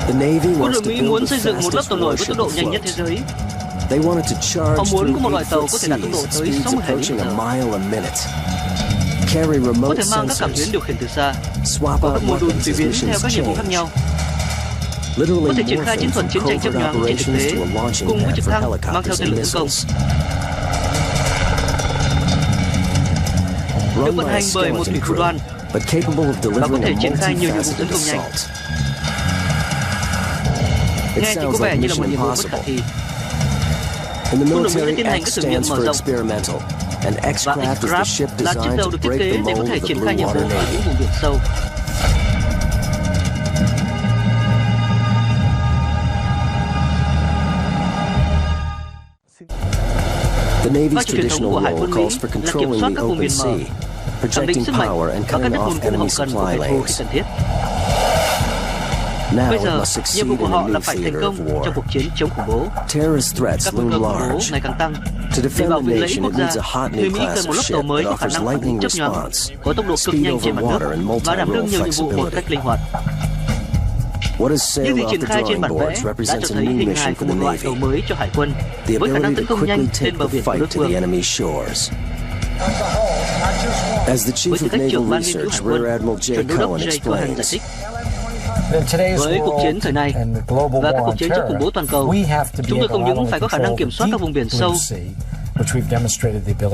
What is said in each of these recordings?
Quân đội Mỹ muốn xây dựng một lớp tàu nổi với tốc độ nhanh nhất thế giới. Họ muốn có một loại tàu có thể đạt tốc độ tới 60 hải lý một giờ, có thể mang các cảm biến điều khiển từ xa, có các mô đun tùy biến theo các nhiệm vụ khác nhau, có thể triển khai chiến thuật chiến tranh chớp nhoáng trên thực tế cùng với trực thăng mang theo tên lửa tấn công. Được vận hành bởi một thủy thủ đoàn và có thể triển khai nhiều nhiệm vụ tấn công nhanh. Nghe thì có vẻ như là một nhiệm vụ bất khả thi. Quân đội Mỹ đã tiến hành các thử nghiệm mở rộng, và X-Craft là chiếc tàu được thiết kế để có thể triển khai nhiệm vụ ở những vùng biển sâu. Vai trò truyền thống của Hải quân Mỹ là kiểm soát các vùng biển mở, khẳng định sức mạnh và các đất nguồn cung hậu cần của kẻ thù khi cần thiết. Bây giờ, nhiệm vụ của họ là phải thành công trong cuộc chiến chống khủng bố. Các nguy cơ khủng bố ngày càng tăng. Để bảo vệ lợi ích quốc gia, người Mỹ cần một lớp tàu mới có khả năng phản ứng chớp nhoáng, có tốc độ cực nhanh trên mặt nước và đảm đương nhiều nhiệm vụ một cách linh hoạt. Những gì triển khai trên bản vẽ đã cho thấy hình hài của một loại tàu mới cho Hải quân với khả năng tấn công nhanh trên bờ biển của đối phương. Với tư cách trưởng ban nghiên cứu Hải quân, Chuẩn đô đốc J. Cohen giải thích: với cuộc chiến thời nay và các cuộc chiến chống khủng bố toàn cầu, chúng tôi không những phải có khả năng kiểm soát các vùng biển sâu,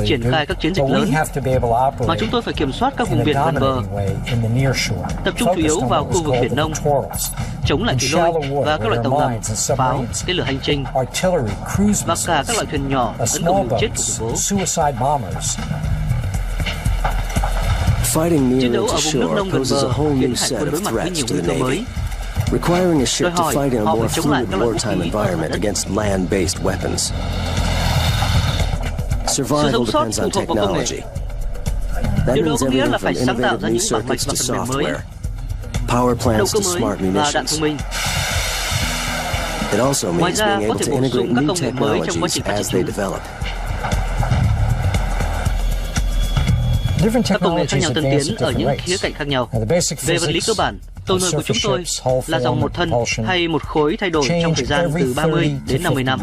triển khai các chiến dịch lớn, mà chúng tôi phải kiểm soát các vùng biển gần bờ, tập trung chủ yếu vào khu vực biển nông, chống lại thủy lôi và các loại tàu ngầm, pháo, tên lửa hành trình và cả các loại thuyền nhỏ tấn công liều chết của khủng bố. Chiến đấu ở vùng nước nông gần bờ khiến Hải quân đối mặt với nhiều nguy cơ mới, đòi hỏi họ phải chống lại các loại vũ khí ở đất. Sự sống sót phụ thuộc vào công nghệ. Điều đó có nghĩa là phải sáng tạo ra những bản mạch và phần mềm mới, động cơ mới và đạn thông minh. Ngoài ra, có thể bổ sung các công nghệ mới trong quá trình phát triển chúng. Các công nghệ khác nhau tân tiến ở những khía cạnh khác nhau. Về vật lý cơ bản, tàu nổi của chúng tôi là dòng một thân hay một khối thay đổi trong thời gian từ 30 đến 50 năm.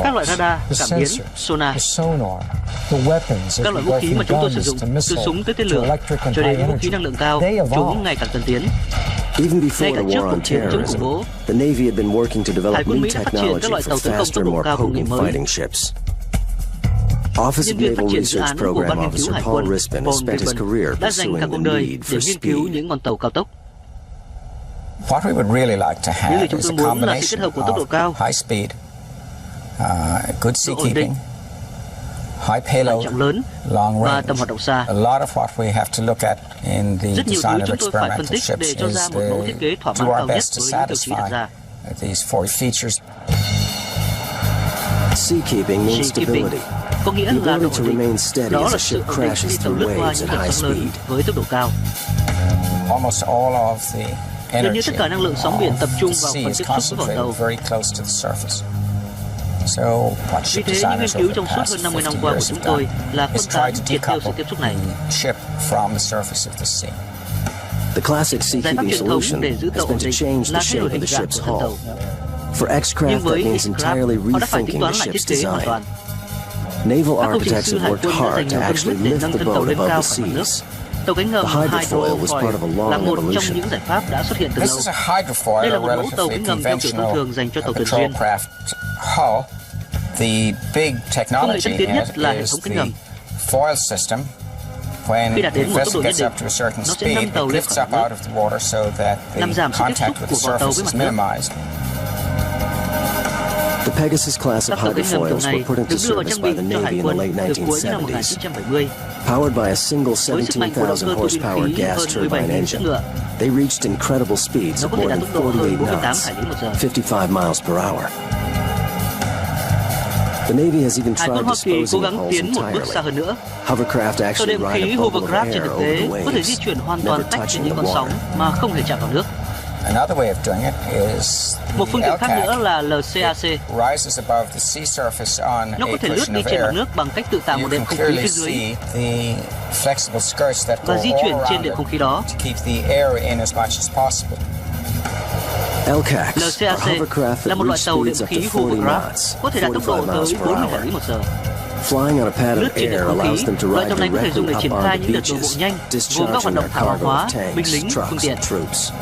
Các loại radar, cảm biến, sonar, các loại vũ khí mà chúng tôi sử dụng, từ súng tới tên lửa cho đến vũ khí năng lượng cao, chúng ngày càng tân tiến. Ngay cả trước cuộc chiến chống khủng bố, Hải quân Mỹ đã phát triển các loại tàu tấn công tốc độ cao công nghệ mới. Nhân viên phát triển dự án của Ban nghiên cứu Hải quân Paul Ribbon đã dành cả cuộc đời để nghiên cứu những con tàu cao tốc. Những gì chúng tôi muốn là sự kết hợp của tốc độ cao, độ ổn định, tải trọng lớn và tầm hoạt động xa. Rất nhiều thứ chúng tôi phải phân tích để cho ra một mẫu thiết kế thỏa mãn cao nhất với những tiêu chí đặt ra. Seakeeping có nghĩa là độ ổn định. Đó là sự ổn định khi tàu lướt qua những dòng sóng lớn với tốc độ cao. Gần như tất cả năng lượng sóng biển tập trung vào phần tiếp xúc với vỏ tàu. Vì thế, những nghiên cứu trong suốt hơn 50 năm qua của chúng tôi là khuếch tán triệt tiêu sự tiếp xúc này. Giải pháp truyền thống để giữ tàu ổn định là thay đổi hình dạng của thân tàu. Nhưng với X-Craft, họ đã phải tính toán lại thiết kế hoàn toàn. Các công trình sư Hải quân đã dành nhiều tâm huyết để nâng thân tàu lên cao khỏi mặt nước. Tàu cánh ngầm hydrofoil là một trong những giải pháp đã xuất hiện từ lâu. Đây là một mẫu tàu cánh ngầm theo kiểu thông thường dành cho tàu thuyền viên. Công nghệ tân tiến nhất là hệ thống cánh ngầm. Khi đạt đến một tốc độ nhất định, nó sẽ nâng tàu lên khỏi mặt nước, làm giảm sự tiếp xúc của vỏ tàu với mặt nước. Các tàu cánh ngầm kiểu này được đưa vào trang bị cho Hải quân từ cuối năm 1970. Với sức mạnh của động cơ tua bin khí hơn 17.000 chiếc ngựa, nó có thể đạt tốc độ hơn 48 hải lý một giờ. Hải quân Hoa Kỳ cố gắng tiến một bước xa hơn nữa. Tàu đệm khí hovercraft trên thực tế có thể di chuyển hoàn toàn tách trên những con sóng mà không hề chạm vào nước. Một phương tiện khác nữa là LCAC. Nó có thể lướt đi trên mặt nước bằng cách tự tạo một đệm không khí phía dưới và di chuyển trên đệm không khí đó. LCACs LCAC are hovercraft là that một loại reach tàu điện speeds up khí to 40 hovercraft knots, có thể đạt tốc độ 45 miles tới per 40 hour. hải lý một giờ. Flying on a pad Lướt of trên air không allows khí, them to loại ride tàu này có thể dùng directly để up triển on khai the những đợt đổ bộ beaches, nhanh, gồm các discharging hoạt động their thả hàng cargo hóa, of binh tanks, lính, phương trucks, tiện. and troops.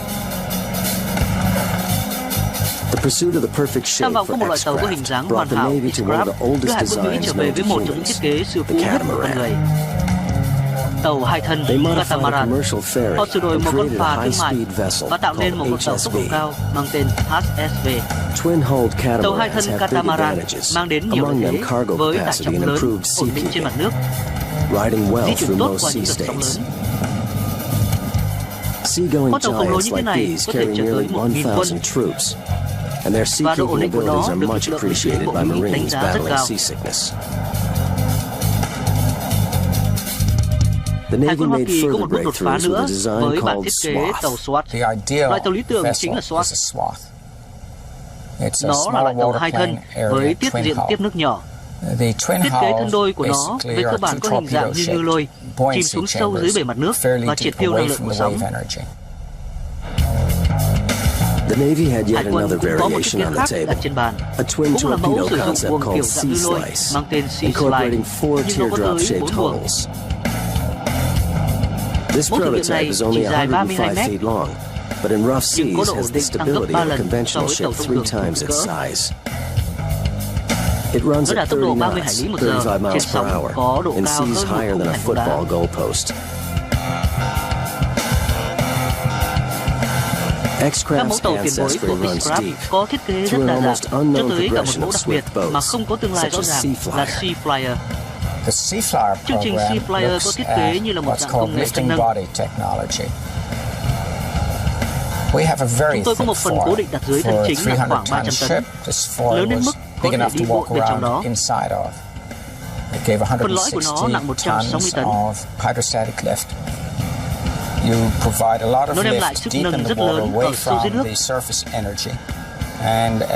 The pursuit of the perfect shape Tham vọng for có một loại tàu có hình X-craft dáng brought hoàn the hảo, Navy to one of X-craft, the đưa oldest Hải quân Mỹ trở designs về known với to một trong những thiết humans, kế xưa the cũ nhất của con catamaran. người. Tàu hai thân They modified a catamaran. commercial ferry Họ sửa đổi and một con created phà a thương mại high-speed vessel và tạo nên một called con tàu tốc độ HSV. cao mang tên HSV. Twin-hulled Tàu hai thân catamarans have big catamaran advantages, mang đến nhiều among lợi them thế cargo với tải capacity trọng and lớn, improved ổn định trên mặt nước, seakeeping, riding well di chuyển through tốt most qua sea những đợt sóng states. lớn. Seagoing Con tàu khổng lồ giants như thế like này these có thể carry chở tới nearly 1.000 quân 1,000 troops, and their và độ ổn seakeeping định của nó abilities are được much lực lượng appreciated bộ by Mỹ đánh Marines giá rất battling cao. seasickness. The Hải Navy quân Hoa made Kỳ có further một bước đột phá breakthroughs with nữa a design với bản called thiết kế tàu SWAT. SWAT. Loại tàu lý tưởng chính là SWAT. Nó là loại tàu hai thân với tiết diện tiếp nước nhỏ. Thiết kế thân đôi của nó về cơ bản có hình dạng như ngư lôi, chìm xuống sâu dưới bề mặt nước và triệt tiêu năng lượng của sóng. The Navy had yet Hải quân another cũng có một thiết variation kế on khác the đặt table, trên bàn, a twin cũng là mẫu torpedo sử dụng concept buồng kiểu called dạng sea ngư lôi slice, mang tên Sea Slice, incorporating 4 nhưng nó có tới 4 teardrop-shaped buồng. hulls. This Mẫu thử nghiệm prototype này is only chỉ dài 32 105 mét, feet long, but in rough nhưng có seas độ has ổn the định tăng gấp stability 3 of a lần so conventional với ship tàu thông 3 thường times its cỡ. size. It runs Nó at đạt tốc 30 độ 30 hải knots, lý một giờ 35 trên miles per sóng hour, có độ in cao seas hơn higher một than a khung thành bóng đá. football goalpost. Các mẫu X-craft's tàu tiền bối ancestry của runs X-Craft deep có thiết kế rất to an đa almost dạng, unknown cho tới cả một progression mẫu of đặc biệt swift mà boats, không có tương lai such rõ as ràng Sea là Flyer. Sea Flyer. Chương trình Sea Flyer có thiết kế như là một dạng công nghệ chân nâng. Chúng tôi có một phần cố định đặt dưới thân chính nặng khoảng 300 tấn, lớn đến mức có thể đi bộ bên trong đó. Phần lõi của nó nặng 160 tấn. Nó đem lại sức nâng rất lớn ở sâu dưới nước. Triệt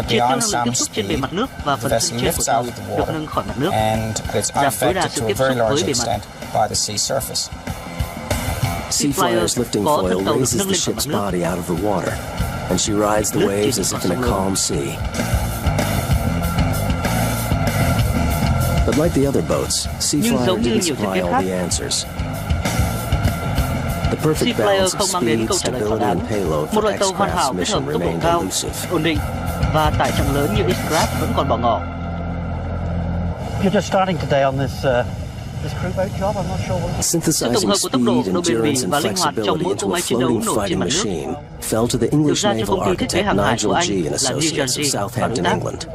tiêu năng lượng tiếp xúc trên bề mặt nước và phần thân trên của tàu được nâng khỏi mặt nước, giảm tối đa sự tiếp xúc với bề mặt. Sea Flyer's lifting foil raises the ship's body out of the water, and she rides the waves as if in a calm sea. But like the other boats, Sea Flyer didn't supply all the answers. The perfect balance of speed, stability, and payload Một for loại tàu hoàn hảo X-craft's kết hợp mission tốc độ remained cao, elusive. ổn định và tải trọng lớn như X-Craft vẫn còn bỏ ngỏ. You're just starting today on this crew boat job. I'm not sure what. Synthesizing speed, endurance, and flexibility into a floating fighting machine fell to the English naval architect Nigel G. and Associates of Southampton, England.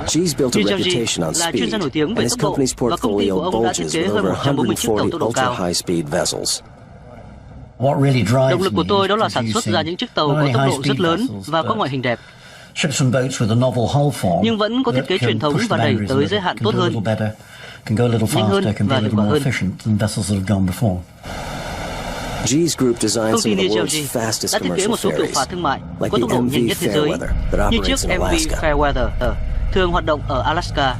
G's built a reputation on speed, and his company's portfolio bulges with over 140 ultra-high-speed vessels. Động lực của tôi đó là sản xuất ra những chiếc tàu có tốc độ rất lớn và có ngoại hình đẹp, nhưng vẫn có thiết kế truyền thống và đẩy tới giới hạn tốt hơn, nhanh hơn và hiệu quả hơn. G's group designed Công ty some of the Nigel world's G. fastest đã thiết kế commercial một số kiểu phà ferries, thương mại like có the tốc độ nhanh MV nhất thế giới, Fairweather that như chiếc operates in MV Alaska. Fairweather thường hoạt động ở Alaska.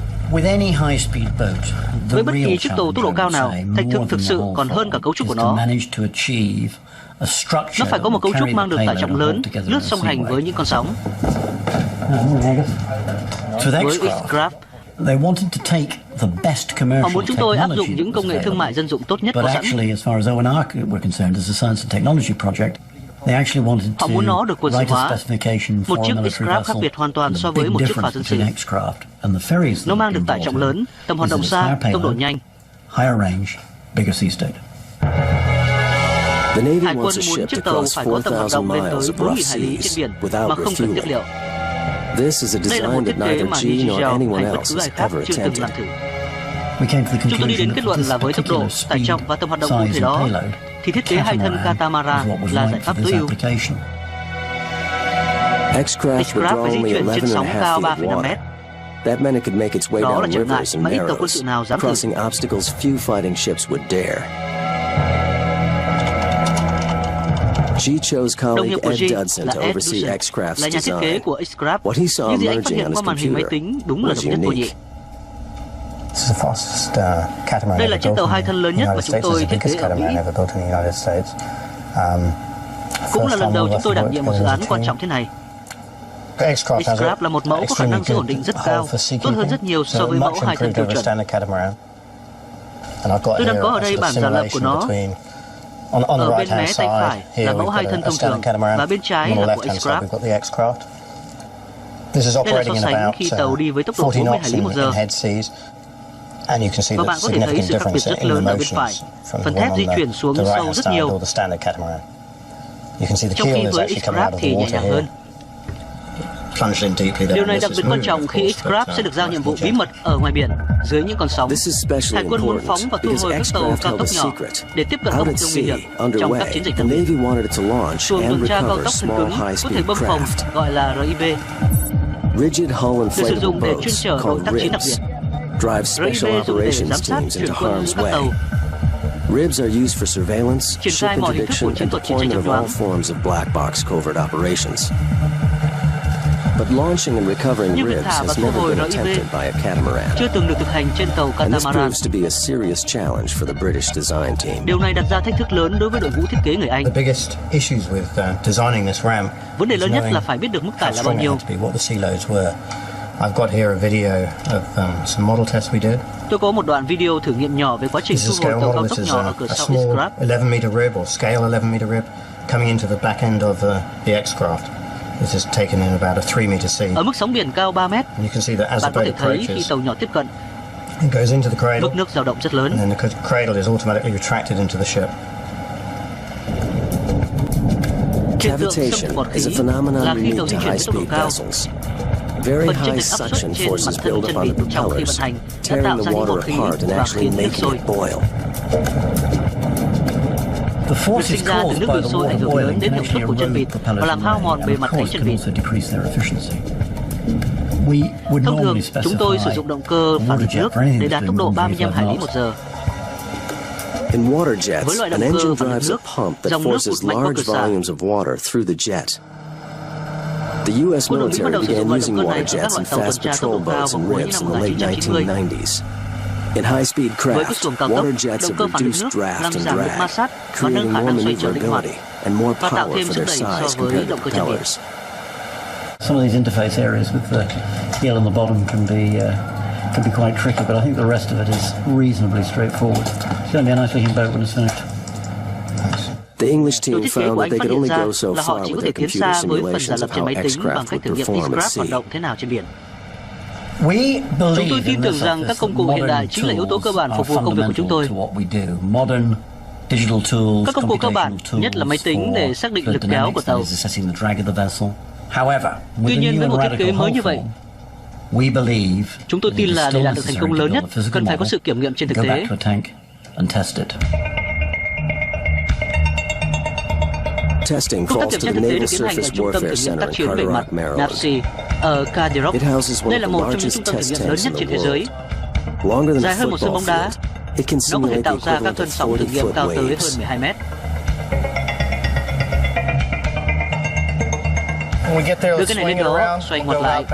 Với bất kỳ chiếc tàu tốc độ cao nào, thách thức thực sự còn hơn cả cấu trúc của nó. Nó phải có một cấu trúc mang được tải trọng lớn, lướt song hành với những con sóng. Với X-Craft, họ muốn chúng tôi áp dụng những công nghệ thương mại dân dụng tốt nhất có sẵn. Họ muốn nó được quân sự hóa. Một chiếc X-Craft khác biệt hoàn toàn so với một chiếc phà dân sự. Nó mang được tải trọng lớn, tầm hoạt động xa, tốc độ nhanh. Hải quân muốn chiếc tàu phải có tầm hoạt động lên tới 4.000 hải lý trên biển mà không cần tiếp liệu. Đây là một thiết kế mà Nigel hay bất cứ ai khác chưa từng làm thử. Chúng tôi đi đến kết luận là với tốc độ, tải trọng và tầm hoạt động cụ thể đó, thì thiết kế hai thân catamaran là giải pháp tối ưu. X-Craft phải di chuyển trên sóng cao 3,5 mét. That meant it could make its way Đó là down trở ngại rivers and mà ít tàu quân sự narrows, nào dám thử. crossing obstacles few fighting ships would dare. G chose Đồng colleague nghiệp của Ed G Dudson là to Ed oversee Dudson, X-Craft's là nhà thiết kế design. của X-Craft. What he saw Những gì anh phát emerging hiện on qua his màn hình máy computer tính đúng là was độc nhất vô nhị. unique. Đây là chiếc tàu hai thân lớn nhất mà chúng tôi thiết kế ở Mỹ. Cũng là lần đầu chúng tôi đảm nhiệm một dự án quan trọng thế này. X-Craft là một mẫu có khả năng giữ ổn định rất cao, tốt hơn rất nhiều so với mẫu 2 thân tiêu chuẩn. Tôi đang có ở đây bản giả lập của nó. Ở bên mé tay phải là mẫu 2 thân thông thường và bên trái là của X-Craft. Đây là so sánh khi tàu đi với tốc độ 40 hải lý một giờ. Và bạn có thể thấy sự khác biệt rất lớn ở bên phải. Phần thép di chuyển xuống sâu rất nhiều, trong khi với X-Craft thì nhẹ nhàng hơn. Điều này đặc biệt quan trọng khi X-Craft sẽ được giao nhiệm vụ bí mật ở ngoài biển, dưới những con sóng. Hải quân muốn phóng và thu hồi các tàu cao tốc nhỏ để tiếp cận các mục tiêu nguy hiểm trong các chiến dịch đặc biệt. Xuồng tuần tra cao tốc thân cứng có thể bơm phồng gọi là RIB, được sử dụng để chuyên chở đội tác chiến đặc biệt. RIB dùng để giám sát chuyển quân giữa các tàu, Ribs are used for surveillance, triển ship khai mọi hình thức của interdiction, chiến and thuật chiến tranh deployment chấp of all đoán. forms of black box covert operations. But launching and recovering Nhưng việc ribs thả và has thu never hồi been RIB attempted by a catamaran, chưa từng được thực hành trên tàu and this catamaran. proves to be a serious challenge for the British design team. Điều này đặt ra thách thức lớn đối với đội ngũ thiết kế người Anh. Vấn đề lớn nhất là phải biết được mức tải là bao nhiêu. Tôi có một đoạn video thử nghiệm nhỏ về quá trình thu hồi tàu cao tốc nhỏ ở cửa sau X-Craft. 11-meter rib or scale 11-meter rib coming into the back end of the X-Craft. This is taken in about a 3-meter sea. Ở mức sóng biển cao 3 mét, And you can see that as the bạn có boat thể thấy khi approaches, tàu nhỏ tiếp cận, it goes into the cradle, mức nước dao động rất lớn. and then the cradle is automatically retracted into the ship. Hiện tượng xâm Cavitation bọt is a khí phenomenon là khi unique tàu to di chuyển với tốc độ high-speed cao. vessels. Very Phần chênh high lệch áp suất suction trên mặt forces thân build chân up on vịt the trong khi vận propellers, hành đã tearing tạo the ra những water bọt khí apart and và actually khiến nước making sôi. it boil. Việc sinh ra từ nước đun sôi ảnh hưởng lớn đến hiệu suất của chân vịt và làm hao mòn bề mặt cánh chân vịt. Thông thường, chúng tôi sử dụng động cơ phản lực nước để đạt tốc độ 35 hải lý một giờ. In water jets, Với loại an động cơ engine phản lực drives a nước, pump that dòng nước forces hút mạnh qua large cửa xả. volumes of water through the jet. The U.S. Quân đội Mỹ bắt military đầu sử dụng began loại using động cơ này water ở các jets loại and tàu tuần fast tra tốc patrol độ cao boats vào and cuối ribs những in năm the late 1990. 1990s. In high-speed Với các craft, xuồng cao tốc, water jets động have cơ phản lực reduced nước draft làm and giảm lực ma drag, sát và creating nâng khả more năng xoay trở linh hoạt maneuverability and more và tạo power thêm for sức their đẩy size so với compared to động cơ chân vịt. propellers. Some of these interface areas with the heel on the bottom can be quite tricky, but I think the rest of it is reasonably straightforward. It's going to be a nice looking boat when it's finished. The English Đội team thiết kế found của that Anh they phát could hiện only ra go so là họ far chỉ with có thể their tiến computer xa với phần giả simulations lập of trên how máy tính bằng X-Craft cách would thử nghiệm perform at X-Craft sea. hoạt động thế nào trên biển. We Chúng tôi believe tin in tưởng this rằng các công cụ hiện đại chính là yếu tố cơ bản phục vụ công việc của chúng tôi. Các công cụ cơ bản, nhất là máy tính để xác định lực kéo của tàu. Tuy nhiên, với một thiết kế mới như vậy, chúng tôi tin là để đạt được thành công lớn nhất, cần phải có sự kiểm nghiệm trên thực tế. Testing Công tác falls kiểm to tra the thực tế Naval được tiến hành ở Surface Trung tâm Warfare thử nghiệm Center tác in chiến bề Carter mặt Rock, Maryland. NAVSEA ở Carter Rock. It houses one Đây of là the một trong những largest trung tâm thử test nghiệm lớn tanks nhất in trên the thế giới. world. Longer than Dài a hơn một sân football bóng đá, field, it can nó có thể simulate the tạo ra các equivalent cơn of sóng thử nghiệm 40-foot cao tới hơn waves. 12 mét. Đưa cái này lên đó, xoay ngoặt lại.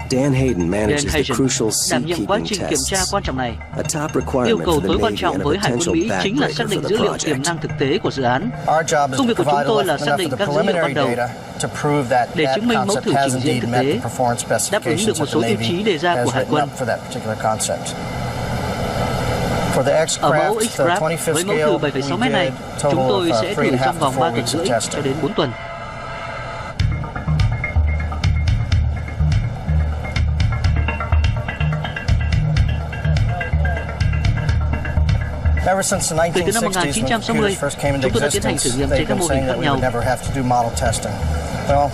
Dan Hayden Dan manages the Hayden crucial đảm nhiệm quá sea-keeping trình kiểm tra tests. quan trọng này. A top Yêu requirement cầu for the tối quan Navy trọng and a với Hải quân potential Mỹ chính là backbreaker xác for định the dữ liệu tiềm project. năng thực tế của dự án. Công việc của chúng tôi là xác định các dữ liệu ban đầu để chứng minh mẫu thử trình diễn thực tế đáp ứng được một số tiêu chí đề ra của Hải quân. Ở mẫu X-Craft với mẫu thử 7,6 mét này, chúng tôi sẽ thử trong vòng 3 tuần rưỡi cho đến 4 tuần. Kể từ năm 1960, chúng tôi đã tiến hành thử nghiệm trên các mô hình khác nhau.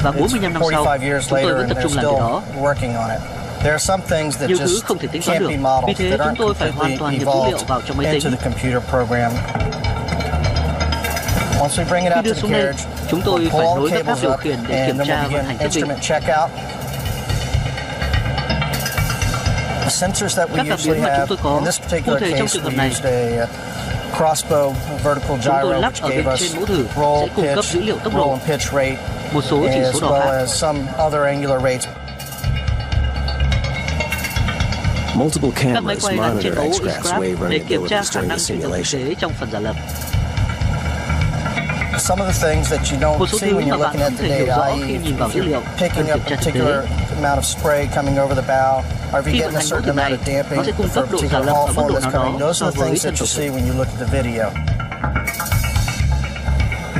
Và 45 năm sau, chúng tôi vẫn tập trung làm điều đó. Nhiều thứ không thể tính toán được, vì thế chúng tôi phải hoàn toàn nhập dữ liệu vào trong máy tính. Khi đưa xuống đây, chúng tôi phải nối các cáp điều khiển để kiểm tra vận hành thiết bị. Các cảm biến mà chúng tôi có, cụ thể trong trường hợp này, chúng tôi lắp ở bên trên mẫu thử sẽ cung cấp dữ liệu tốc độ, một số chỉ số đo khác. Các máy quay gắn trên mẫu X-Craft để kiểm tra khả năng chuyển động thực tế trong phần giả lập. Một số thứ mà bạn không thể hiểu rõ khi nhìn vào dữ liệu cần kiểm tra thực tế. Khi vận hành mẫu thử này, nó sẽ cung cấp độ giả lập ở mức độ nào đó so với dân tổ thử.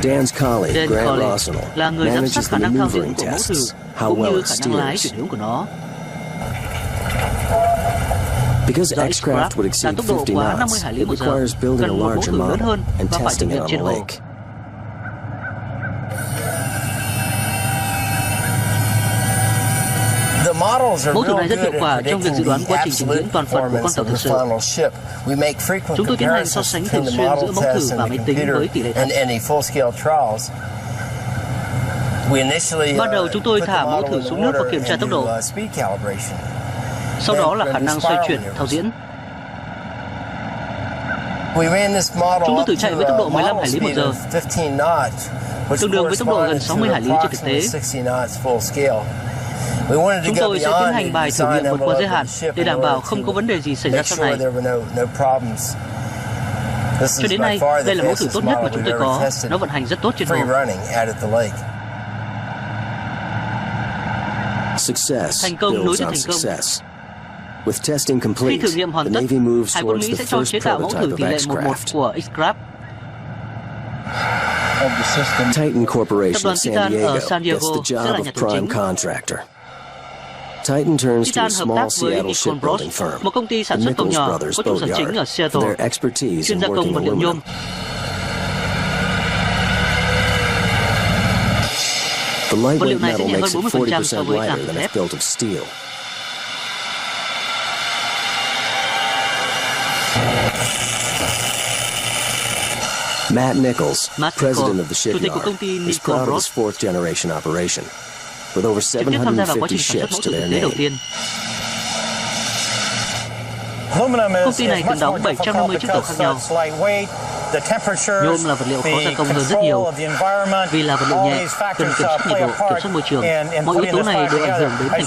Dan's colleague, Dan Grant Colley Arsenal, là người giám sát manages khả the năng thao diễn maneuvering của mẫu thử tests, how cũng well như it khả năng lái steers. chuyển hướng của nó. Because Do X-craft would là exceed tốc độ 50 quá 50 knots, hải lý it một giờ, requires building a cần một mẫu larger thử lớn model hơn and và phải testing thực it nghiệm on trên the hồ. lake. Mẫu thử này rất hiệu quả trong việc dự đoán quá trình trình diễn toàn phần của con tàu thực sự. Chúng tôi tiến hành so sánh thường xuyên giữa mẫu thử và máy tính với tỷ lệ thật. Ban đầu chúng tôi thả mẫu thử xuống nước và kiểm tra tốc độ. Sau đó là khả năng xoay chuyển thao diễn. Chúng tôi thử chạy với tốc độ 15 hải lý một giờ, tương đương với tốc độ gần 60 hải lý trên thực tế. Chúng tôi sẽ tiến hành bài thử nghiệm vượt qua giới hạn để đảm bảo không có vấn đề gì xảy ra sau này. Cho đến nay, đây là mẫu thử tốt nhất mà chúng tôi có. Nó vận hành rất tốt trên hồ. Thành công nối tiếp thành công. Khi thử nghiệm hoàn tất, Hải quân Mỹ sẽ cho chế tạo mẫu thử tỷ lệ 1:1 của X-craft. Titan Corporation Tập đoàn San Titan Diego ở San gets Diego the sẽ job là of nhà thầu prime chính. contractor. Titan turns to a Titan hợp small tác với Seattle Nicol Bros, shipbuilding firm, một công ty sản the xuất tàu Nichols nhỏ Brothers có trụ sở chính ở Boatyard, Seattle, for their expertise chuyên in gia công working vật liệu aluminum. nhôm. The Vật liệu lightweight này sẽ metal nhẹ hơn makes it 40% so 40% với lighter làm than thép. if built of steel. Matt Nichols, president of the chủ tịch của công shipyard, ty is Nicol proud of Bros, his fourth generation operation, with over trực tiếp tham gia vào quá 750 trình sản xuất mẫu ships to thử their thực tế đầu name. tiên. Công ty này cần đóng 750 chiếc tàu khác nhau. Nhôm là vật liệu khó gia công hơn rất nhiều. Vì là vật liệu nhẹ, cần kiểm soát nhiệt độ, kiểm soát môi trường. Mọi yếu tố này đều ảnh hưởng đến thành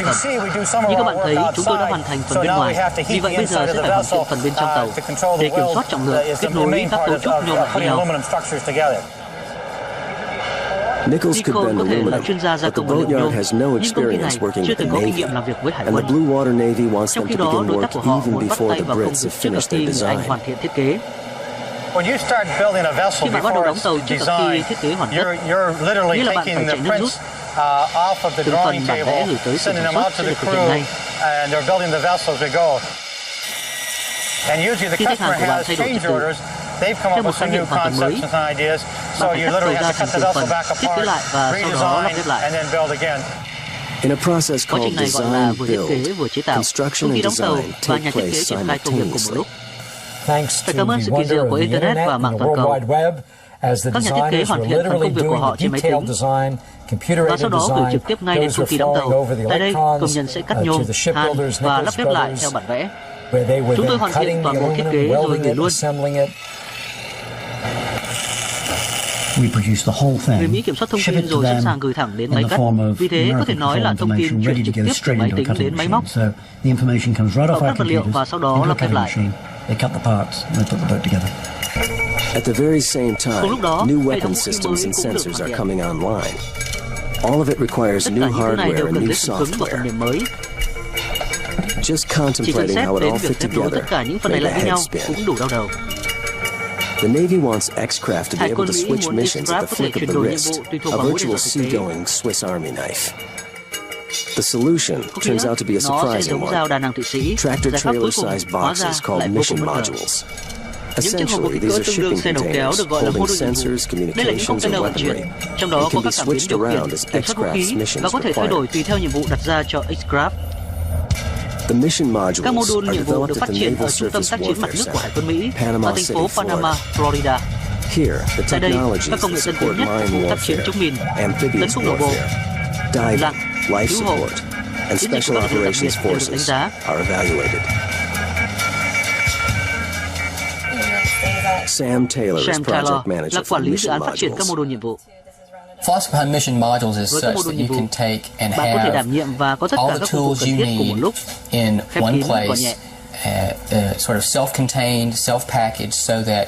phẩm. Như các bạn thấy, chúng tôi đã hoàn thành phần bên ngoài. Vì vậy bây giờ sẽ phải hoàn thiện phần bên trong tàu để kiểm soát trọng lượng, kết nối các cấu trúc nhôm lại với nhau. Nichols could bend Nicol có thể là aluminum, chuyên gia gia but the công vật liệu boatyard nhôm, has no nhưng công ty experience này working chưa with the từng có kinh Navy, nghiệm làm việc với Hải and the quân. Blue Water Navy wants Trong them khi to đó, begin đối work tác của họ even muốn bắt before tay the vào công Brits have việc trước finished khi their người Anh design. hoàn thiện thiết kế. Khi bạn bắt đầu đóng tàu trước khi thiết kế hoàn tất, nghĩa là bạn phải chạy nước rút. Từng phần bản vẽ gửi tới sở sản xuất sẽ được thực hiện ngay. Khi khách hàng của bạn thay đổi trật tự, theo một khái niệm hoàn toàn mới, bạn phải cắt tàu ra thành từng phần, thiết kế lại và sau đó lắp ghép lại. In a process Quá trình called này gọi là design vừa thiết kế build, vừa chế tạo. construction Công ty and đóng tàu design và take nhà thiết kế place triển khai công việc cùng một lúc. Thanks Phải to cảm ơn the sự kỳ diệu wonder của of the Internet internet và and mạng the toàn cầu. World Wide Web, as the Các nhà thiết kế designers hoàn were thiện phần literally công việc của doing họ the trên máy detailed tính design, và computer-aided sau đó gửi design. trực tiếp ngay đến Those công were ty đóng flowing tàu. over the Tại đây, electrons công nhân sẽ cắt to nhôm, the than shipbuilders, và Nichols lắp ghép lại Brothers, theo bản vẽ. where they were Chúng tôi then hoàn thiện cutting the toàn bộ thiết aluminum, kế rồi welding gửi it, luôn. assembling it. We produce the whole Người thing, Mỹ kiểm soát thông ship tin it to rồi sẵn them sàng gửi thẳng đến in máy the cắt. form of Vì thế có thể American nói là control thông tin information chuyển ready to trực go tiếp từ straight máy into a tính cutting đến máy machine. móc. So the information comes right off Cậu our cắt vật liệu computers và sau đó into a lắp ghép cutting lại. machine. They cut the parts and they put the boat together. At the very same time, Cùng lúc đó, new hệ weapon thống vũ khí systems mới and cũng được sensors hoàn are thiện. coming online. All of it requires Tất cả new những thứ này hardware đều and cần new tới phần cứng và phần software. mềm mới. Just Chỉ cần contemplating xét how it đến all việc fit ghép nối together tất cả những phần này made lại my với head nhau spin. cũng đủ đau đầu. The Navy wants X-craft to be Hải able quân to Mỹ switch muốn missions at X-craft the có thể flick of chuyển the đổi nhiệm wrist, vụ tùy thuộc a vào mối đe virtual dọa thực tế. seagoing Swiss Army knife. The solution Có nghĩa turns out to be a nó sẽ surprising giống dao one. đa năng Thụy Sĩ. Tractor Giải pháp cuối cùng trailer-sized hóa ra boxes called lại vô mission cùng bất ngờ. modules. Những chiếc hộp có Essentially, kích these cỡ are tương đương shipping xe đầu kéo containers được gọi là mô holding đun nhiệm sensors, vụ. Đây là những communications, and container vận chuyển, weaponry, trong đó and có can be các cảm biến switched điều khiển, around as kiểm soát vũ X-craft's khí missions và có thể thay require. đổi tùy theo nhiệm vụ đặt ra cho X-craft. The mission Các mô modules đun are nhiệm vụ được developed phát at the triển Naval ở Trung tâm Surface tác chiến mặt Warfare nước của Hải quân Center, Mỹ Panama ở thành City, phố Panama, Florida. Here, the Tại đây, technologies các công nghệ that tân support tiến nhất phục mine vụ tác chiến warfare, chống mìn, tấn amphibious công đường bộ, warfare, diving, lặn, life cứu hộ, support, and chiến dịch special của các lực lượng đặc operations biệt đều được đánh forces giá. are evaluated. Sam Taylor is Sam Taylor project là manager for quản lý dự mission án phát triển các mô modules. đun nhiệm vụ. Philosophy behind mission modules is Với các such mô that đun you nhiệm vụ, can take and bạn có thể đảm have nhiệm và có tất all cả the các công cụ tools cần you thiết cùng một need lúc, in khép one kín, gọn place, nhẹ. sort of self-contained, self-packaged, so that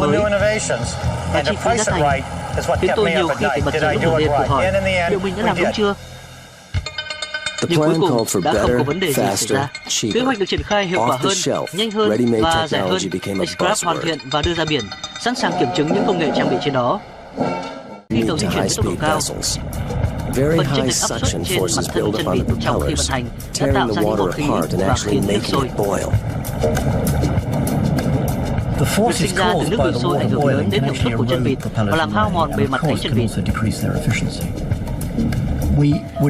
mình mới và chi phí giá thành khiến tôi nhiều khi phải bật dậy lúc ngủ đêm tự hỏi liệu mình đã làm đúng chưa. Nhưng cuối cùng đã không có vấn đề gì xảy ra. Kế hoạch được triển khai hiệu quả hơn, nhanh hơn và rẻ hơn. Scrap hoàn thiện và đưa ra biển, sẵn sàng kiểm chứng những công nghệ trang bị trên đó. Khi tàu di chuyển với tốc độ cao, phần chênh lệch áp suất trên mặt thân chân vịt trong khi vận hành đã tạo ra những bọt khí và khiến nước sôi. Việc sinh ra từ nước bị sôi ảnh hưởng lớn đến hiệu suất của chân vịt và làm hao mòn bề mặt cánh chân vịt.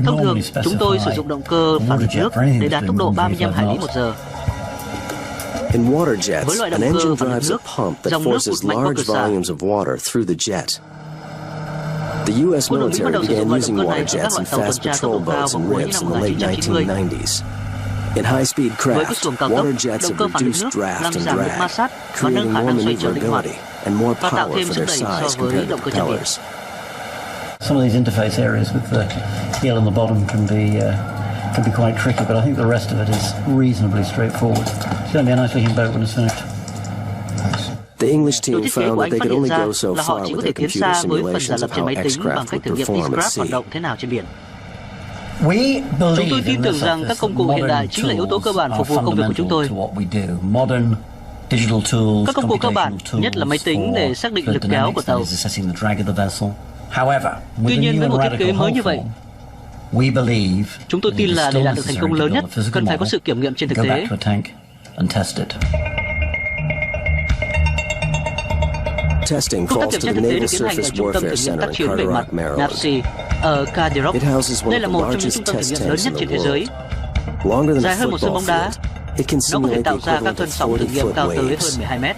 Thông thường, chúng tôi sử dụng động cơ phản lực nước để đạt tốc độ 35 hải lý một giờ. In water jets, an engine drives a pump that forces large volumes of water through the jet. The U.S. military began using water jets in fast patrol boats and rigs in the late 1990s. In high-speed craft, water jets have reduced draft and drag, creating more maneuverability and more power for their size compared to propellers. Some of these interface areas with the yellow on the bottom can be quite tricky, but I think the rest of it is reasonably straightforward. It's going to be a nice-looking boat when it's finished. The English team found that they could only go so far with their computer simulations of how X-craft would perform at sea. Chúng tôi tin tưởng rằng các công cụ hiện đại chính là yếu tố cơ bản phục vụ công việc của chúng tôi. Các công cụ cơ bản, nhất là máy tính để xác định lực kéo của tàu. Tuy nhiên, với một thiết kế mới như vậy, chúng tôi tin là để đạt được thành công lớn nhất, cần phải có sự kiểm nghiệm trên thực tế. Công tác kiểm tra thực tế được tiến hành ở Trung tâm thử nghiệm tác chiến bề mặt NAVSEA ở Cadiroc. Đây là một trong những trung tâm thử nghiệm lớn nhất trên thế giới. Dài hơn một sân bóng đá, nó có thể tạo ra các cơn sóng thử nghiệm cao tới hơn 12 mét.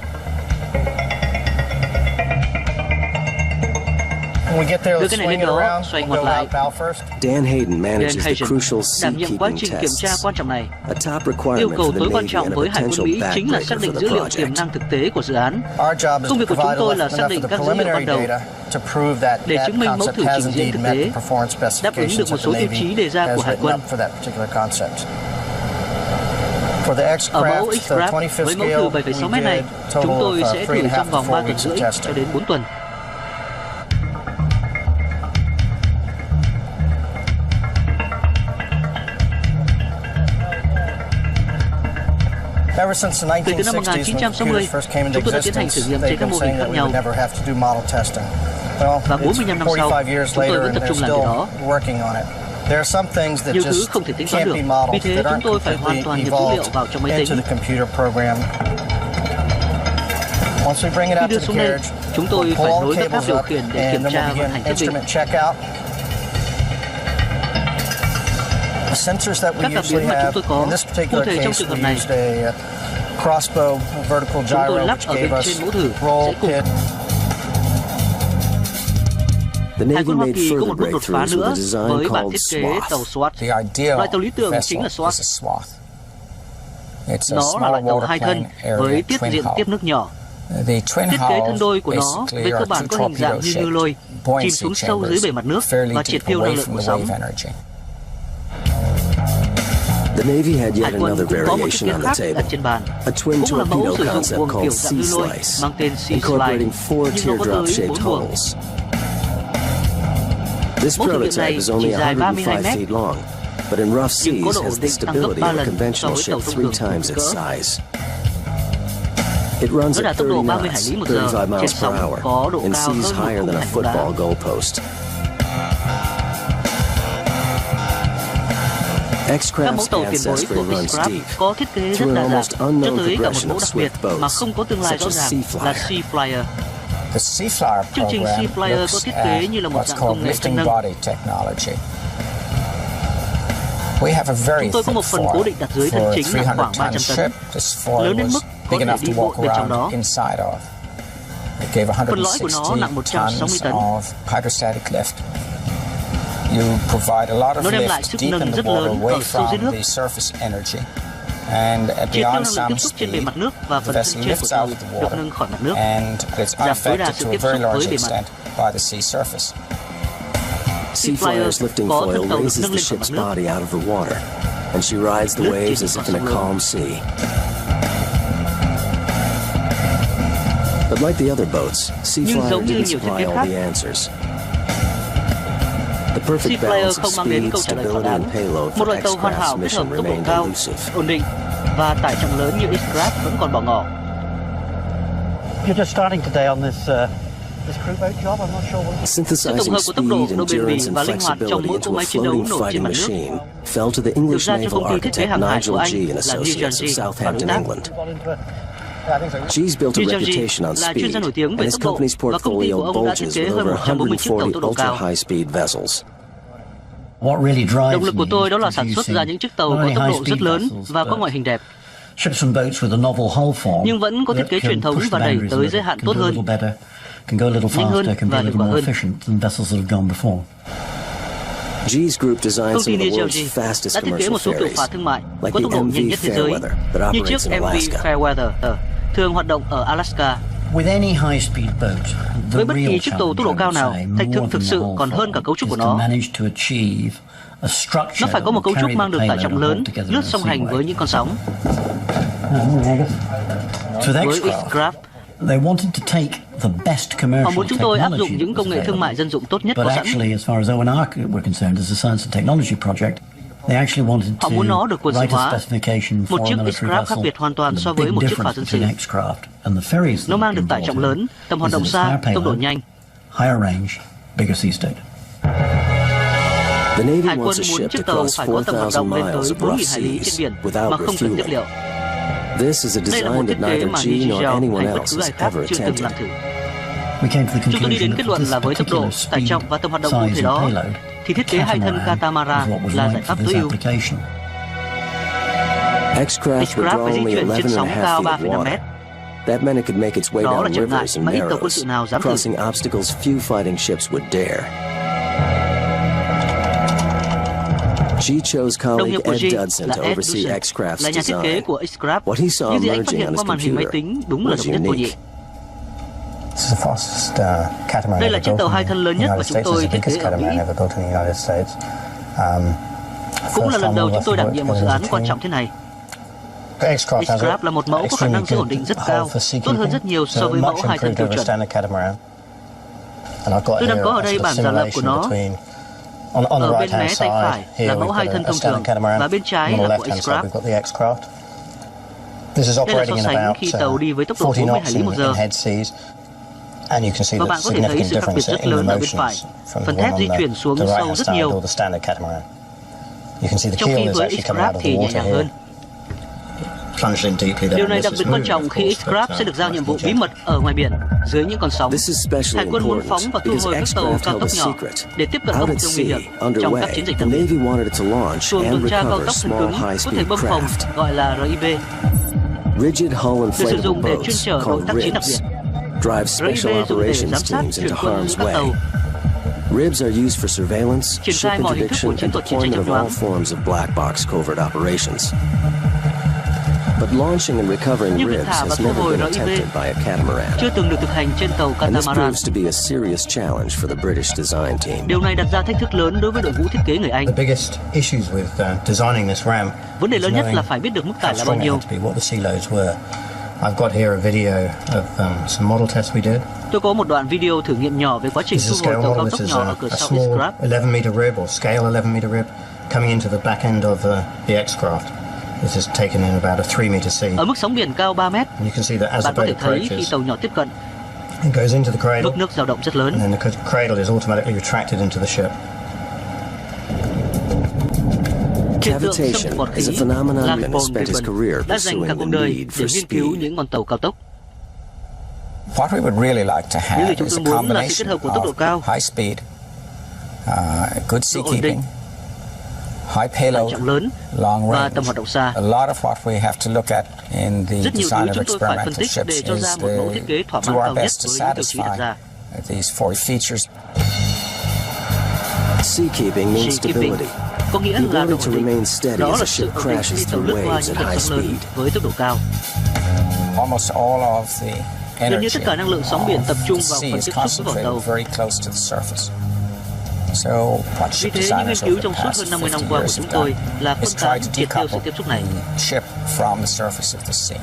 Đưa cái này lên đó, xoay ngoặt lại. Dan Hayden manages the crucial đảm nhiệm quá trình seakeeping kiểm tra tests. quan trọng này. A top Yêu requirement cầu for the tối quan Navy trọng and a với Hải quân potential Mỹ chính là xác backbreaker định for dữ the liệu tiềm project. năng thực tế của dự án. Công việc của chúng tôi là xác định các dữ liệu ban đầu để chứng minh mẫu thử trình diễn thực tế đáp ứng được một số tiêu chí đề ra của Hải quân. Ở mẫu X-Craft với mẫu thử 7,6 mét này, chúng tôi sẽ thử trong vòng 3 tuần rưỡi cho đến 4 tuần. Kể từ năm 1960, chúng tôi đã tiến hành thử nghiệm trên các mô hình khác nhau. Và 45 năm sau, chúng tôi vẫn tập trung làm điều đó. Nhiều thứ không thể tính toán được, vì thế chúng tôi phải hoàn toàn nhập dữ liệu vào trong máy tính. Khi đưa xuống đây, chúng tôi phải nối các tháp điều khiển để kiểm tra vận hành thiết bị. Các cảm biến mà chúng tôi có, cụ thể trong trường hợp này, chúng tôi lắp ở bên trên mẫu thử sẽ cùng. Hải quân Hoa Kỳ có một bước đột phá nữa với bản thiết kế tàu SWAT. Loại tàu lý tưởng chính là SWAT. Nó là loại tàu hai thân với tiết diện tiếp nước nhỏ. Thiết kế thân đôi của nó về cơ bản có hình dạng như ngư lôi, chìm xuống sâu dưới bề mặt nước và triệt tiêu năng lượng của sóng. The Navy had yet Hải quân another cũng có một thiết kế variation on khác the đặt table, trên bàn, a twin cũng là mẫu torpedo sử dụng concept buồng kiểu called dạng Sea ngư lôi Slice, mang tên Sea Slice, incorporating 4 nhưng nó có tới 4 teardrop-shaped buồng. hulls. This Mẫu thử nghiệm prototype này is only chỉ dài 32 105 mét, feet long, but in rough nhưng có seas độ has ổn the định tăng gấp stability 3 of a lần so conventional với ship tàu thông 3 thường times its cỡ. size. It runs Nó đạt at tốc 30 độ 30 hải knots, lý một giờ 35 trên miles per sóng hour, có độ in cao seas hơn một higher khung than a thành bóng đá. football goalpost. Các mẫu X-Craft's tàu tiền bối ancestry của runs X-Craft deep có thiết kế rất through an đa almost dạng, cho unknown tới cả một progression mẫu of đặc biệt swift mà boats, không có tương lai such rõ as ràng Sea là Flyer. Sea Flyer. Chương trình Sea Flyer có thiết kế như là một dạng công nghệ chân nâng. Chúng tôi có một phần cố định đặt dưới thân chính nặng khoảng 300 tấn, lớn đến mức có thể đi bộ bên trong đó. Phần lõi của nó nặng 160 tấn. Nó đem lại sức nâng rất lớn ở sâu dưới nước, triệt tiêu năng lượng tiếp xúc trên bề mặt nước và phần thân trên của tàu được nâng khỏi mặt nước, giảm tối đa sự tiếp xúc với bề mặt. Sea Flyer's lifting foil raises the ship's body out of the water, and she rides the waves as if in a calm sea. But like the other boats, Sea Flyer didn't supply all the answers. The perfect Sea Flyer balance of không mang đến speed, câu trả lời thỏa stability, đáng. and payload Một for loại tàu hoàn hảo X-Craft's kết hợp mission tốc độ remained cao, elusive. ổn định và tải trọng lớn như X-Craft vẫn còn bỏ ngỏ. You're just starting today on this crew boat job. I'm not sure what. Synthesizing speed, endurance, and flexibility into a floating fighting machine fell to the English naval architect Nigel G. and Associates of Southampton, England. G's built a Lee Chang-ji reputation on là chuyên gia nổi speed, tiếng and về his tốc độ company's và công ty của portfolio ông đã thiết bulges kế with hơn over 140 chiếc tàu 140 tốc độ cao. ultra-high-speed vessels. What really drives Động lực của me tôi is đó là sản xuất ra những chiếc tàu có tốc độ rất lớn và có ngoại hình đẹp, ships and boats with a novel hull form, nhưng vẫn có thiết kế truyền thống và đẩy tới giới hạn tốt hơn, can go a little nhanh hơn faster, can be và a hiệu little quả more hơn. efficient than vessels that have gone before. G's group designed Công ty some of Lee the world's Chang-ji fastest đã thiết kế commercial một số kiểu ferries, phà thương mại like có the tốc độ MV nhanh nhất thế giới, Fairweather that như operates chiếc in MV Alaska. Fairweather thường hoạt động ở Alaska. With any high-speed boat, the Với bất kỳ real chiếc tàu tốc độ cao nào, thách thức thực sự còn hơn cả cấu trúc của nó. Nó phải có một cấu trúc mang được tải trọng lớn, lướt song hành với những con sóng. Với X-Craft, họ muốn chúng tôi áp dụng những công nghệ thương mại dân dụng tốt nhất có sẵn. Họ muốn nó được quân sự hóa. Một chiếc X-Craft khác biệt hoàn toàn so với một chiếc phà dân sự. Nó mang được tải trọng lớn, tầm hoạt động xa, tốc độ nhanh. Hải quân muốn chiếc tàu phải có tầm hoạt động lên tới 4.000 hải lý trên biển mà không cần tiếp liệu. Đây là một thiết kế mà Nichijao hay bất cứ ai khác chưa từng làm thử. Chúng tôi đi đến kết luận là với tốc độ, tải trọng và tầm hoạt động cụ thể đó, thì thiết kế hai thân catamaran là giải pháp tối ưu. X-Craft phải di chuyển trên sóng cao 3,5 mét. That meant it could make its way Đó là down trở ngại rivers and mà ít tàu quân narrows, sự nào dám thử. crossing obstacles few fighting ships would dare. G chose Đồng colleague nghiệp của Ed G Dudson là to Ed oversee Dudson, X-Craft's là nhà thiết kế design. của X-Craft. What he saw Những gì anh phát emerging hiện on qua his màn hình máy computer tính đúng là was độc nhất vô nhị. unique. Đây là chiếc tàu hai thân lớn nhất mà chúng tôi thiết kế ở Mỹ. Cũng là lần đầu chúng tôi đảm nhiệm một dự án quan trọng thế này. X-Craft là một mẫu có khả năng giữ ổn định rất cao, tốt hơn rất nhiều so với mẫu hai thân tiêu chuẩn. Tôi đang có ở đây bản giả lập của nó. Ở bên mé tay phải là mẫu hai thân thông thường và bên trái là của X-Craft. Đây là so sánh khi tàu đi với tốc độ 40 hải lý một giờ. Và bạn có thể thấy sự khác biệt rất lớn ở bên phải. Phần thép di chuyển xuống sâu rất nhiều, trong khi với X-Craft thì nhẹ nhàng hơn. Điều này đặc biệt quan trọng khi X-Craft sẽ được giao nhiệm vụ bí mật ở ngoài biển dưới những con sóng. Hải quân muốn phóng và thu hồi các tàu cao tốc nhỏ để tiếp cận các mục tiêu nguy hiểm trong các chiến dịch đặc biệt. Xuồng tuần tra cao tốc thân cứng có thể bơm phồng gọi là RIB, được sử dụng để chuyên chở đội tác chiến đặc biệt. RIB dùng để giám sát chuyển quân giữa các tàu, Ribs are used for surveillance, triển ship khai mọi hình thức của interdiction, chiến and thuật chiến tranh deployment chậm of all loáng. forms of black box covert operations. But launching and recovering Nhưng việc ribs thả và has thu never hồi been RIB attempted by a catamaran, chưa từng được thực hành trên tàu and this catamaran. proves to be a serious challenge for the British design team. Điều này đặt ra thách thức lớn đối với đội ngũ thiết kế người Anh. Vấn đề lớn nhất là phải biết được mức tải là bao nhiêu. Tôi có một đoạn video thử nghiệm nhỏ về quá trình thu hồi tàu cao tốc nhỏ ở cửa sau X-Craft. 11-meter rib or scale 11-meter rib coming into the back end of the X-Craft. This is taken in about a 3-meter sea. Ở mức sóng biển cao 3 mét, And you can see that as the bạn có boat thể thấy khi approaches, tàu nhỏ tiếp cận, it goes into the cradle, mức nước dao động rất lớn. and then the cradle is automatically retracted into the ship. Hiện tượng xâm Cavitation nhập bọt khí, is a phenomenon lan man cồn has spent his Ribbon career đã dành cả pursuing cuộc the đời need để for nghiên cứu speed. những con tàu cao tốc. What we would really like to Những have gì chúng is tôi a muốn là sự kết combination hợp của tốc độ cao, of high speed, good sea độ ổn định, keeping, high tải payload, trọng lớn long và range. tầm hoạt động xa. A lot of what we have to look at in the Rất nhiều design thứ of chúng tôi phải phân experimental tích để ships cho is ra một mẫu thiết kế thỏa do mãn cao our nhất best to với những tiêu chí đặt satisfy ra. these four features. Seakeeping means Seakeeping stability. có nghĩa The là độ ability to ổn định. remain steady Đó as là a sự ship ổn định crashes khi tàu through lướt qua waves những at đợt high sóng lớn speed. với tốc độ cao. Almost all of the Gần như energy tất cả năng lượng sóng biển tập trung of vào the phần sea tiếp is xúc với vỏ tàu. concentrated very close to the surface. So what Vì ship thế, những nghiên designers cứu over trong the suốt past hơn 50 năm 50 qua của years chúng have tôi done là is phân tán try to triệt tiêu sự decouple tiếp xúc này. the ship from the surface of the sea.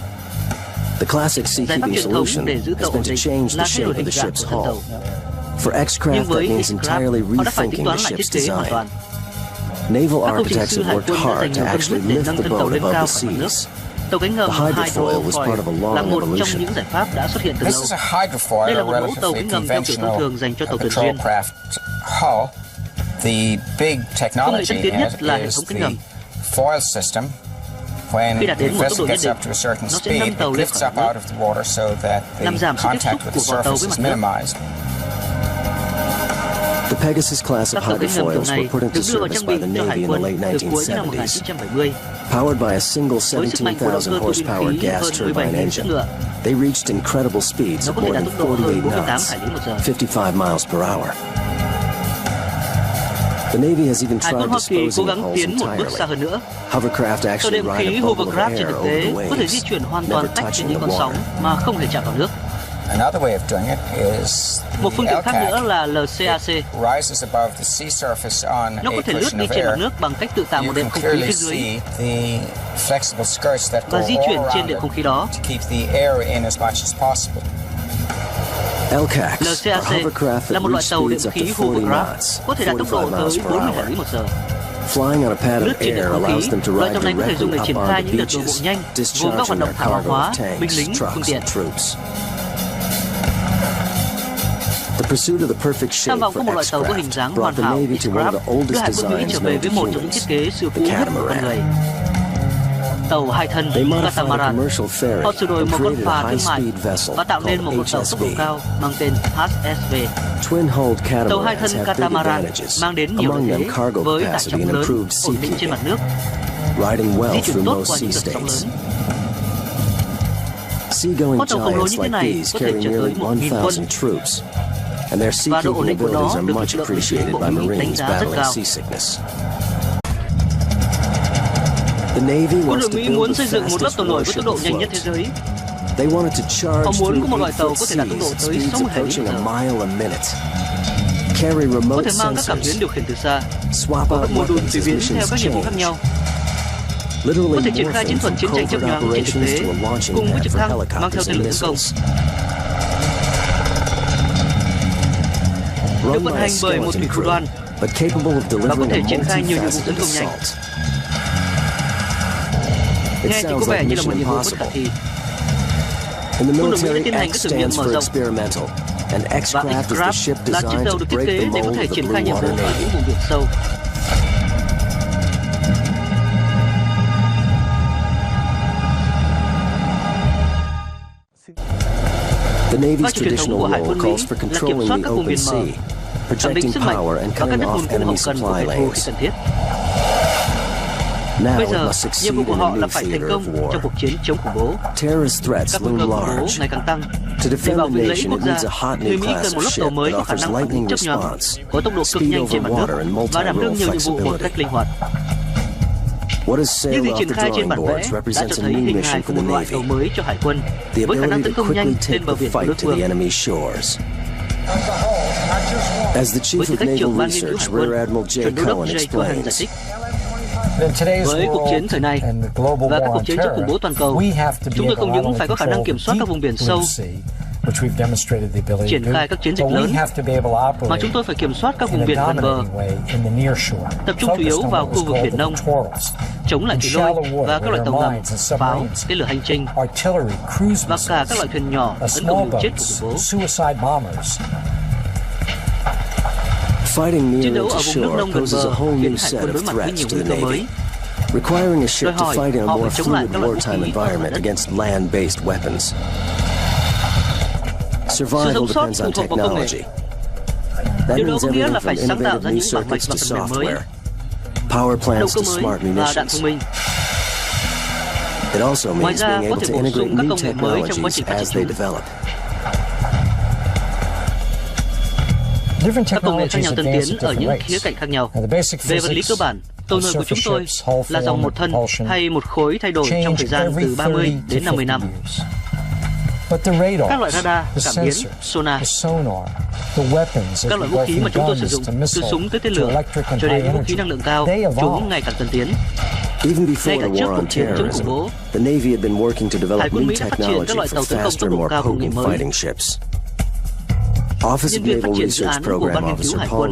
The classic Giải pháp seakeeping truyền thống solution để giữ has tàu been ổn to định change là the thay đổi shape of hình the dạng ship's của thân tàu. hull. For X-Craft, Nhưng that với means entirely X-Craft, họ đã phải tính rethinking toán the lại thiết ship's kế hoàn design. toàn. Naval Các công trình architects sư have hải worked quân đã hard dành to nhiều tâm actually huyết để lift nâng the thân tàu boat lên above cao the khỏi mặt nước. seas. Tàu cánh ngầm The hydrofoil was part of a long là một trong evolution. những giải pháp đã xuất hiện từ This lâu. is a hydrofoil, Đây là a một mẫu tàu relatively cánh ngầm theo kiểu thông conventional thường dành cho tàu tuần patrol duyên. craft hull. The big Công nghệ technology tân tiến nhất là hệ is thống cánh the ngầm. foil system Khi đạt đến một tốc độ nhất định, nó sẽ nâng tàu lên khỏi mặt nước, làm giảm sự tiếp xúc của vỏ tàu với mặt nước. The Pegasus class of Các tàu cánh ngầm kiểu hydrofoils này were put into được đưa vào service trang by bị the cho Navy Hải in the quân late từ cuối năm 1970s. 1970. Powered by a single Với sức mạnh của động 17,000 cơ tua bin horsepower khí gas hơn turbine 17.000 engine, chiếc ngựa, they reached incredible speeds nó of có thể more đạt than tốc độ hơn 48 48 knots, hải lý một giờ. 55 miles per hour. The Navy has even Hải tried quân Hoa Kỳ cố disposing of gắng hulls tiến một bước xa entirely. hơn nữa. Hovercraft Tàu actually đệm ride khí a bubble of hovercraft trên air thực over tế the có thể waves, di chuyển hoàn never toàn tách trên touching những the con sóng water. mà không hề chạm vào nước. Another way of doing it is Một phương tiện khác nữa LCAC là LCAC. rises above the sea surface on Nó a có thể lướt cushion đi of trên mặt air. nước bằng cách tự tạo You một đệm can không khí clearly phía dưới see the flexible skirts that go và di all chuyển trên around đệm it không khí đó. to keep the air in as much as possible. LCACs are LCAC hovercraft là that một loại reach tàu đệm speeds up khí to 40 hovercraft, knots, có thể đạt tốc độ 45 miles tới per 40 hải hour. lý một giờ. Flying on a pad Lướt of trên đệm air không allows khí, them to loại ride tàu này có thể dùng directly để up triển on khai the những đợt đổ bộ beaches, nhanh, gồm các discharging hoạt động their thả hàng cargo hóa, of binh tanks, lính, phương trucks, tiện. and troops. The pursuit of the perfect shape Tham vọng for có một loại tàu có hình dáng X-Craft hoàn brought the hảo, Navy to one of X-Craft, the oldest đưa Hải quân Mỹ designs trở về known với to một trong những thiết humans, kế siêu the cũ nhất của con người. catamaran. Tàu hai thân, They modified a catamaran. commercial ferry Họ sửa đổi and một con created a phà thương mại high-speed vessel và tạo nên một called con tàu tốc độ HSV. cao mang tên HSV. Twin-hulled Tàu hai thân catamarans have big catamaran advantages, mang đến nhiều among lợi them thế cargo với tải capacity trọng and lớn, improved ổn định trên mặt seakeeping, nước, riding well di chuyển through tốt most qua những sea đợt sóng states. lớn. Seagoing Con tàu khổng lồ giants như thế like này these có thể carry chở tới nearly 1.000 quân, 1,000 troops, and their và độ ổn seakeeping định của nó abilities are được much lực lượng hành appreciated bộ by Mỹ đánh Marines giá rất battling cao. seasickness. The Navy Quân wants đội to Mỹ build muốn the xây dựng một lớp fastest tàu nổi với warship tốc độ nhanh nhất afloat. thế giới. They wanted to charge Họ muốn through có một loại tàu 8-foot có thể đạt tốc độ seas at tới speeds 60 hải lý approaching một a giờ. mile a minute. Carry Có remote thể mang các cảm biến sensors, điều khiển từ xa, swap có out các mô đun weapons tùy as biến theo missions các nhiệm vụ khác change. nhau, Literally có thể triển khai chiến morphing thuật from chiến tranh covert chớp nhoáng trên thực operations tế to a launching cùng với pad trực for thăng mang theo helicopters tên lửa and tấn công. missiles. Được Run vận by a hành bởi một skeleton thủy thủ crew, đoàn but capable of và có delivering thể a triển khai nhiều nhiệm vụ multifaceted tấn công nhanh. assault. Nghe It thì có sounds vẻ like như là một mission nhiệm vụ bất khả impossible. thi. In the Quân đội Mỹ đã military, tiến hành các X thử nghiệm stands mở for rộng. experimental, and Và X-Craft is the X-Craft ship là chiếc designed tàu to được thiết break kế the để có mold thể of the triển blue khai nhiệm vụ water ở navy. những vùng biển sâu. The Navy's Vai trò truyền thống traditional của Hải role quân Mỹ calls for là kiểm controlling soát the các vùng open biển mở, sea, khẳng định projecting sức mạnh power and và cắt cutting đứt nguồn off cung enemy hậu cần của supply kẻ thù khi lanes. cần thiết. Now Bây it giờ, must succeed nhiệm vụ của in a họ là new phải thành theater công of war. trong cuộc chiến chống khủng bố. Terrorist threats Các nguy loom cơ khủng bố large. ngày càng tăng. To Để defend bảo the vệ lợi ích nation, quốc it gia, needs a hot người new Mỹ class cần một of lớp tàu ship mới that có khả offers năng phản lightning ứng chấp nhoáng, response, có tốc độ cực speed nhanh over trên mặt nước water, and và đảm đương multi-role nhiều nhiệm vụ một flexibility. cách linh hoạt. What is Những sailed gì off triển the khai trên drawing bản vẽ boards đã cho represents a thấy new hình mission hài for của the một loại tàu Navy, mới cho Hải quân the với khả năng ability tấn to công nhanh quickly trên take bờ the biển của đối fight to phương. the enemy shores. As the Chief Với tư of cách Naval trưởng ban nghiên cứu Research, Hải quân, Rear Admiral J. chuẩn đô đốc Cohen J. Cohen giải explains, thích, Với với cuộc chiến thời nay và các cuộc chiến chống khủng bố toàn cầu, chúng tôi không những phải có khả năng kiểm soát các vùng biển sâu, triển khai các chiến dịch lớn, mà chúng tôi phải kiểm soát các vùng biển gần bờ, tập trung chủ yếu vào khu vực Biển Đông, chống lại thủy lôi và các loại tàu ngầm, pháo, tên lửa hành trình và cả các loại thuyền nhỏ tấn công liều chết của khủng bố. fighting Chiến near đấu into ở vùng nước shore nông gần poses a bờ whole khiến new Hải set quân đối of mặt với threats nhiều to nguy the cơ Navy, mới. requiring a ship Đòi to hỏi fight in a họ more phải chống lại fluid các loại vũ wartime khí ở environment mặt đất. against land-based weapons. Sự Survival sống sót depends phụ on thuộc vào công nghệ. technology. That Điều đó means có nghĩa everything là from phải sáng tạo innovative ra new những bảng mạch circuits và to phần mềm mới, software, power động plants cơ to mới smart và đạn munitions. thông minh. It also Ngoài means ra, being có able thể to bổ integrate sung các new công nghệ mới trong quá technologies trình phát as triển they chúng. develop. Các công nghệ khác nhau tân tiến ở những khía cạnh khác nhau. Về vật lý cơ bản, tàu nổi của chúng tôi là dòng một thân hay một khối thay đổi trong thời gian từ 30 đến 50 năm. Các loại radar, cảm biến, sonar, các loại vũ khí mà chúng tôi sử dụng, từ súng tới tên lửa cho đến vũ khí năng lượng cao, chúng ngày càng tân tiến. Even before Ngay cả the trước war cuộc on chiến chống khủng terrorism, bố, the Navy had been working to Hải develop quân new Mỹ đã phát triển các technology loại for tàu tấn công faster, tốc độ more cao công nghệ potent mới. fighting ships. Office Nhân of viên phát Naval triển dự Research án của Program Ban nghiên cứu Officer Hải Paul quân